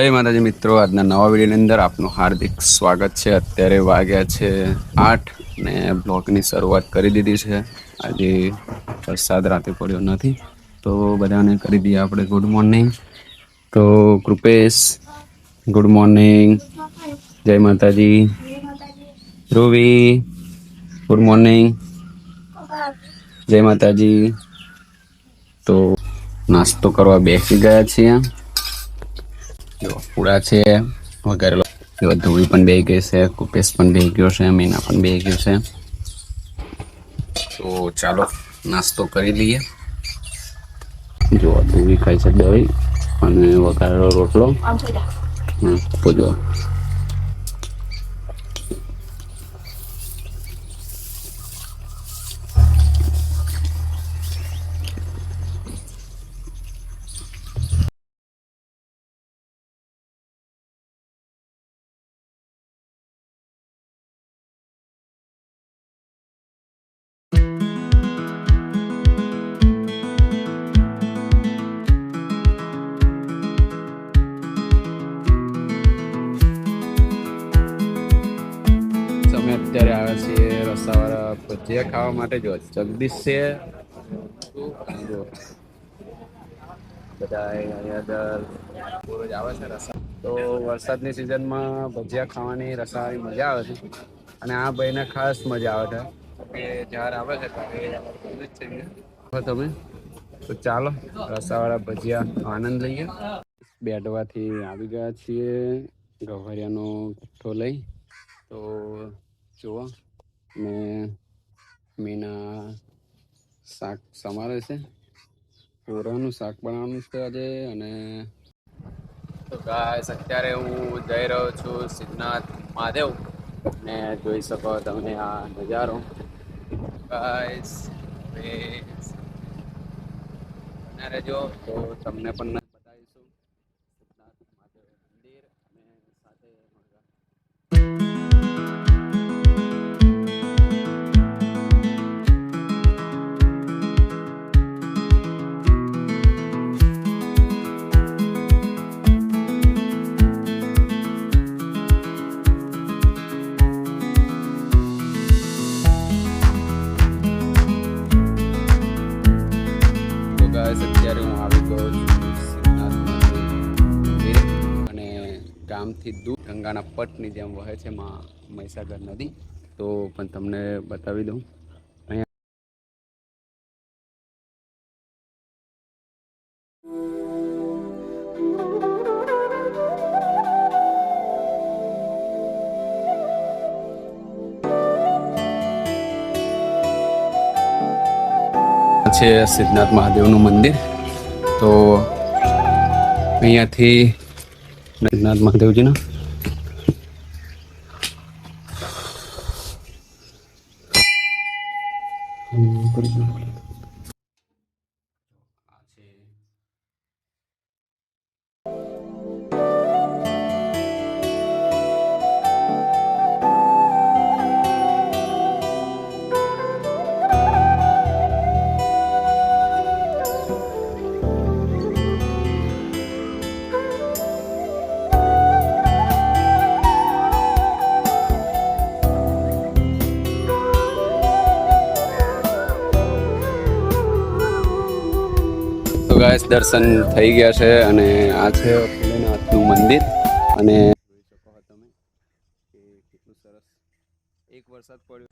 જય માતાજી મિત્રો, આજના નવા વિડીયોની અંદર આપનું હાર્દિક સ્વાગત છે। અત્યારે વાગ્યા છે 8 ને બ્લોગની શરૂઆત કરી દીધી છે। આજે વરસાદ રાતે પડ્યો નથી તો બધાને કરી દઈએ આપણે ગુડ મોર્નિંગ। તો કૃપેશ ગુડ મોર્નિંગ, જય માતાજી। ધ્રુવી ગુડ મોર્નિંગ, જય માતાજી। તો નાસ્તો કરવા બેસી ગયા છીએ। જો પૂડા છે વગેરે, ધોળી પણ બેસી ગઈ છે, કુપેશ પણ બેસી ગયો છે, મીના પણ બેસી ગયો છે। તો ચાલો નાસ્તો કરી લઈએ। જો ધોળી ખાય છે દહીં અને વઘારેલો રોટલો। પૂજો અત્યારે આવે છે રસાવાળા ભજીયા ખાવા માટે। જો જગદીશ છે, જો બધા અહીંયા રોજ આવે છે રસા। તો વરસાદની સિઝનમાં ભજીયા ખાવાની રસાવાળી મજા આવે છે અને આ ભાઈને ખાસ મજા આવે છે કે જ્યારે આવે છે ત્યારે તમે। તો ચાલો રસાવાળા ભજીયા આનંદ લઈએ। બેઠવાથી આવી ગયા છીએ ગભરિયાનો કટ્ટો લઈ। તો જુઓ ને મીના શાક સમારે છે, પોરાનું શાક બનાવવાનું છે આજે। અને તો ગાઈસ અત્યારે હું જઈ રહ્યો છું સિદ્ધનાથ મહાદેવ ને જોઈ શકો તમે આ નજારો ગાઈસ। બના રહેજો તો તમને પણ બતાવીશું સિદ્ધનાથ મહાદેવ મંદિર અને સાથે અત્યારે હું આવી ગયો છું સિદ્ધનાથ મંદિર અને ગામથી દૂર ગંગાના પટની જેમ વહે છે મહીસાગર નદી। તો પણ તમને બતાવી દઉં છે સિદ્ધનાથ મહાદેવનું મંદિર। તો અહીંયાથી સિદ્ધનાથ મહાદેવજીના તો ગાઈસ દર્શન થઈ ગયા છે અને આ છે ભોલેનાથનું મંદિર। અને જોઈ શકો તમે કે કેટલું સરસ એક વરસાદ પડ્યો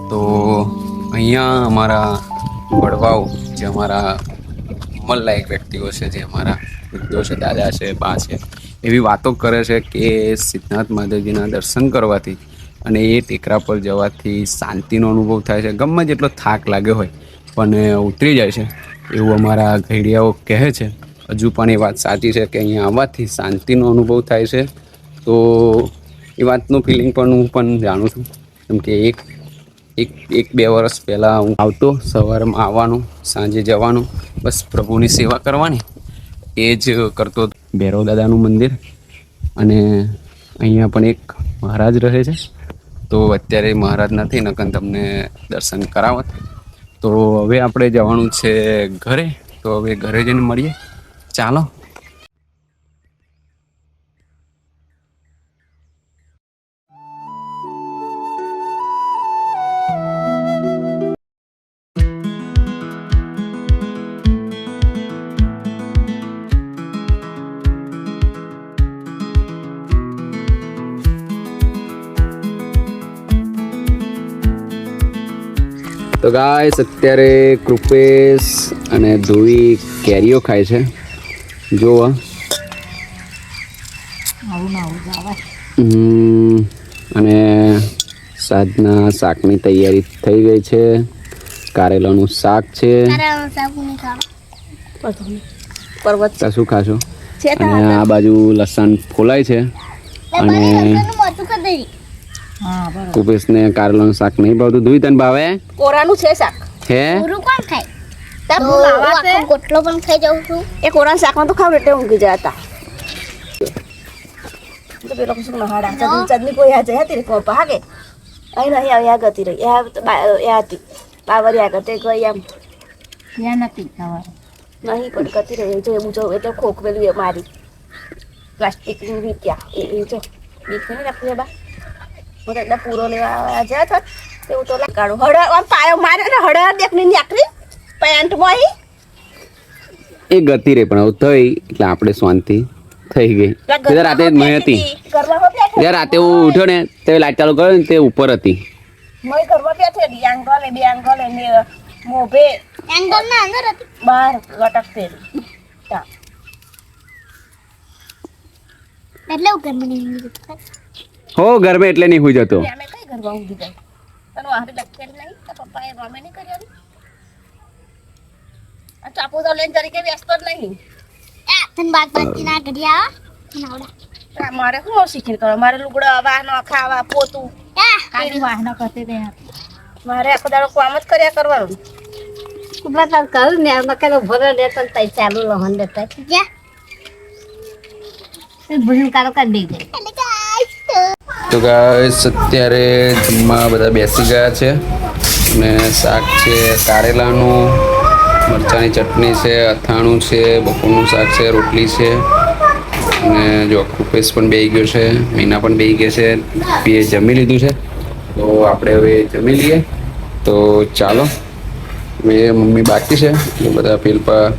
તો અહીંયા અમારા વડવાઓ જે અમારા ઉંમરલાયક વ્યક્તિઓ છે, જે અમારા વૃદ્ધો છે, દાદા છે, બા છે, એવી વાતો કરે છે કે સિદ્ધનાથ મહાદેવજીના દર્શન કરવાથી અને એ ટેકરા પર જવાથી શાંતિનો અનુભવ થાય છે। ગમે જેટલો થાક લાગ્યો હોય પણ ઉતરી જાય છે એવું અમારા ઘડિયાઓ કહે છે। હજુ પણ એ વાત સાચી છે કે અહીંયા આવવાથી શાંતિનો અનુભવ થાય છે। તો એ વાતનું ફિલિંગ પણ હું પણ જાણું છું, કેમ કે એક બે વર્ષ પહેલાં હું આવતો, સવારમાં આવવાનું, સાંજે જવાનું, બસ પ્રભુની સેવા કરવાની એ જ કરતો। ભૈરવ દાદાનું મંદિર અને અહીંયા પણ એક મહારાજ રહે છે। તો અત્યારે મહારાજ નથી, નકર તમને દર્શન કરાવત। તો હવે આપણે જવાનું છે ઘરે તો હવે ઘરે જઈને મળીએ. ચાલો. તો ગાઈસ અત્યારે કૃપેશ અને ધોવી કેરીઓ ખાય છે. જોવો અને સાંજના શાકની તૈયારી થઈ ગઈ છે. કારેલાનું શાક છે. શું ખાશો? અને આ બાજુ લસણ ફોલાય છે અને કુપેશને કારેલાનું શાક નહીં ભાવતું. ધોઈ તને ભાવે? કોરાનું છે શાક. હે પૂરું કોણ ખાય? ગોટલો પણ ખાઈ જાઉં છું. એ કોરાનું શાકમાં તો ખાવ એટલે ઊંઘી ગયા હતા. તો પેલો કશું નહાડા ચટણી કોઈ આ જયા તીરી કોપા હાગે અહીં નહીં આવી આ ગતી રહી એ હતી બાવરી આગળ તે ગઈ એમ ત્યાં નથી ખાવા નહીં પણ ગતી રહી જો હું જો એટલે ખોખવેલું એ મારી પ્લાસ્ટિકની વીટ્યા એ જો બીક નહીં રાખવી બા હું તો એકદમ પૂરો લેવા જયા હતા એવું તો લગાડું હળદ આમ પાયો મારે ને હળદ દેખની નાખરી પેન્ટમાં એ ગતી રહી પણ થઈ એટલે આપણે શાંતિ થઈ ગઈ. રાતે જ મેં હતી રાતે હું ઉઠ્યો ને તે લાઈટ ચાલુ કર્યો ને તે ઉપર હતી. મય ઘરમાં બેઠેલી આંગલે બે આંગલે ને મોભે આંગલ ના અંદર હતી બહાર લટકતેલી એટલે હું ઘરમાં નહીં હો ઘરમાં એટલે નહીં હુઈ જતો. અમે કઈ ઘરમાં ઊંઘી જાય તને આહરી લખેલ નહીં તો પપ્પાએ રોમે નહીં કર્યો આ ચાપુ તો લઈને તરીકે વ્યસ્ત જ નહીં તને બાદ બાદથી ના કરી આવા મારે શું શીખી કરો મારે લુગડા વાહનો ખાવા પોતું ખાલી વાહનો કરતી દે મારે આખો દાડો કામ જ કર્યા કરવાનું કુબલા કહું ને એમાં કઈ ભરે દે તો તઈ ચાલુ લહન દેતા ભૂલ કારો કરી દે તો ગાઈસ અત્યારે જમવા બધા બેસી ગયા છે અને શાક છે કારેલાનું, મરચાંની ચટણી છે, અથાણું છે, બપોરનું શાક છે, રોટલી છે અને જો કૃપેશ પણ બેસી ગયો છે, મીના પણ બેસી ગઈ છે. પીએ જમી લીધું છે તો આપણે હવે જમી લઈએ. તો ચાલો હવે મમ્મી બાકી છે એ બધા ફીલ પર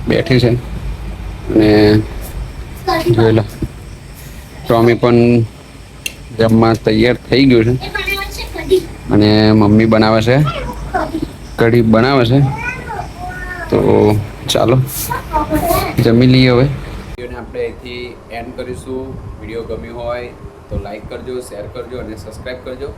બેઠી છે અને જોઈ લો ટોમી પણ જમવા તૈયાર થઈ ગયું છે અને મમ્મી બનાવે છે કઢી બનાવે છે. તો ચાલો જમી લઈએ હવે. વિડીયોને આપણે અહીંથી એન્ડ કરીશું. વિડીયો ગમ્યો હોય તો લાઈક કરજો, શેર કરજો અને સબસ્ક્રાઈબ કરજો.